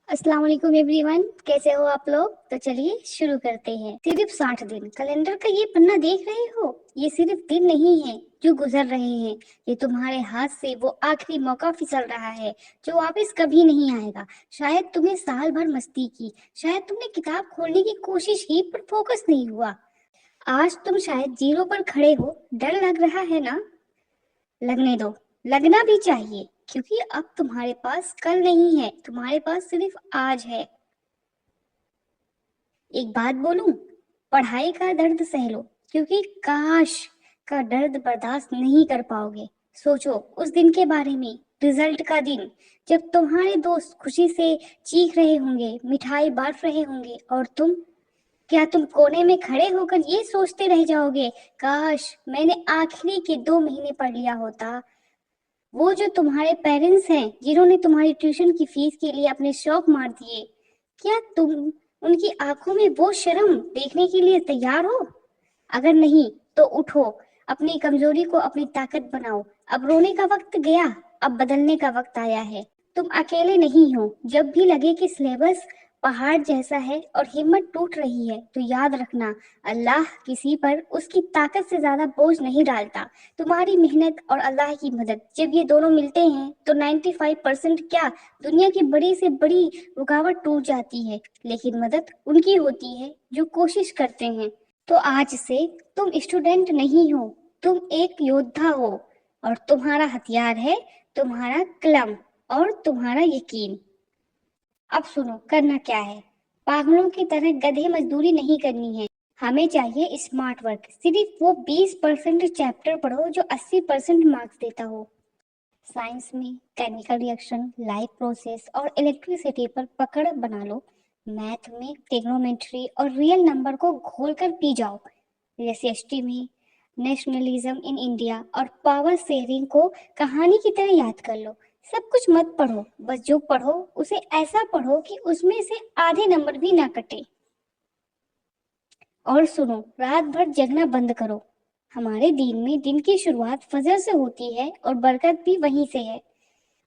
अस्सलाम वालेकुम एवरीवन, कैसे हो आप लोग। तो चलिए शुरू करते हैं। सिर्फ 60 दिन कैलेंडर का ये पन्ना देख रहे हो, ये सिर्फ दिन नहीं है जो गुजर रहे हैं, ये तुम्हारे हाथ से वो आखिरी मौका फिसल रहा है जो वापस कभी नहीं आएगा। शायद तुमने साल भर मस्ती की, शायद तुमने किताब खोलने की कोशिश की पर फोकस नहीं हुआ। आज तुम शायद जीरो पर खड़े हो। डर लग रहा है ना? लगने दो, लगना भी चाहिए, क्योंकि अब तुम्हारे पास कल नहीं है, तुम्हारे पास सिर्फ आज है। एक बात बोलूं, पढ़ाई का दर्द सह लो, क्योंकि काश का दर्द बर्दाश्त नहीं कर पाओगे। सोचो उस दिन के बारे में, रिजल्ट का दिन, जब तुम्हारे दोस्त खुशी से चीख रहे होंगे, मिठाई बांट रहे होंगे, और क्या तुम कोने में खड़े होकर ये सोचते रह जाओगे, काश मैंने आखिरी के 2 महीने पढ़ लिया होता। वो जो तुम्हारे पेरेंट्स हैं, जिन्होंने तुम्हारी ट्यूशन की फीस के लिए अपने शौक मार दिए, क्या तुम उनकी आंखों में वो शर्म देखने के लिए तैयार हो? अगर नहीं तो उठो, अपनी कमजोरी को अपनी ताकत बनाओ। अब रोने का वक्त गया, अब बदलने का वक्त आया है। तुम अकेले नहीं हो। जब भी लगे कि सिलेबस पहाड़ जैसा है और हिम्मत टूट रही है, तो याद रखना, अल्लाह किसी पर उसकी ताकत से ज्यादा बोझ नहीं डालता। तुम्हारी मेहनत और अल्लाह की मदद, जब ये दोनों मिलते हैं तो 95% क्या, दुनिया की बड़ी से बड़ी रुकावट टूट जाती है। लेकिन मदद उनकी होती है जो कोशिश करते हैं। तो आज से तुम स्टूडेंट नहीं हो, तुम एक योद्धा हो, और तुम्हारा हथियार है तुम्हारा कलम और तुम्हारा यकीन। अब सुनो, करना क्या है। पागलों की तरह गधे मजदूरी नहीं करनी है। हमें चाहिए स्मार्ट वर्क। सिर्फ वो 20% चैप्टर पढ़ो जो 80% मार्क्स देता हो। साइंस में केमिकल रिएक्शन, लाइफ प्रोसेस और इलेक्ट्रिसिटी पर पकड़ बना लो। मैथ में ट्रिग्नोमेट्री और रियल नंबर को घोल कर पी जाओ। एसएसटी में नेशनलिज्म इन इंडिया और पावर शेयरिंग को कहानी की तरह याद कर लो। सब कुछ मत पढ़ो, बस जो पढ़ो उसे ऐसा पढ़ो कि उसमें से आधे नंबर भी ना कटे। और सुनो, रात भर जगना बंद करो। हमारे दिन में दिन की शुरुआत फजर से होती है और बरकत भी वहीं से है।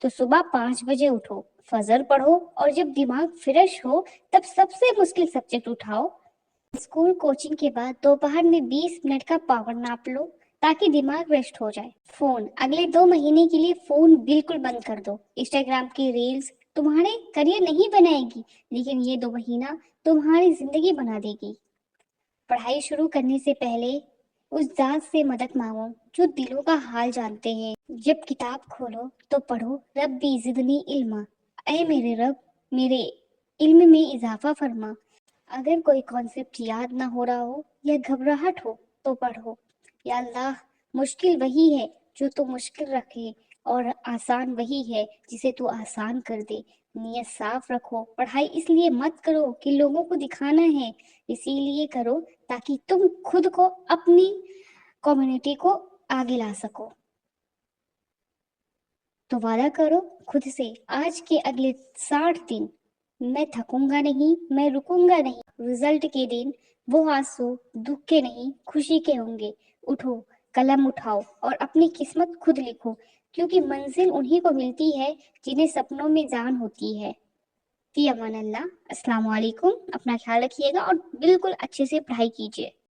तो सुबह 5 बजे उठो, फजर पढ़ो, और जब दिमाग फ्रेश हो तब सबसे मुश्किल सब्जेक्ट उठाओ। स्कूल कोचिंग के बाद दोपहर में 20 मिनट का पावर नाप लो, ताकि दिमाग रेस्ट हो जाए। फोन अगले 2 महीने के लिए फोन बिल्कुल बंद कर दो। इंस्टाग्राम की रील्स तुम्हारे करियर नहीं बनाएगी, लेकिन ये 2 महीना तुम्हारी जिंदगी बना देगी। पढ़ाई शुरू करने से पहले उस जात से मदद मांगो जो दिलों का हाल जानते हैं। जब किताब खोलो तो पढ़ो, रब्बी जिदनी इल्मा, ऐ मेरे रब, मेरे इल्म में इजाफा फरमा। अगर कोई कॉन्सेप्ट याद ना हो रहा हो या घबराहट हो तो पढ़ो, या अल्लाह, मुश्किल वही है जो तू मुश्किल रखे, और आसान वही है जिसे तू आसान कर दे। नियत साफ रखो। पढ़ाई इसलिए मत करो कि लोगों को दिखाना है, इसीलिए करो ताकि तुम खुद को, अपनी कम्युनिटी को आगे ला सको। तो वादा करो खुद से, आज के अगले 60 दिन मैं थकूंगा नहीं, मैं रुकूंगा नहीं। रिजल्ट के दिन वो आंसू दुख के नहीं, खुशी के होंगे। उठो, कलम उठाओ और अपनी किस्मत खुद लिखो, क्योंकि मंजिल उन्हीं को मिलती है जिन्हें सपनों में जान होती है। फी अमान अल्लाह। अस्सलाम वालेकुम। अपना ख्याल रखिएगा और बिल्कुल अच्छे से पढ़ाई कीजिए।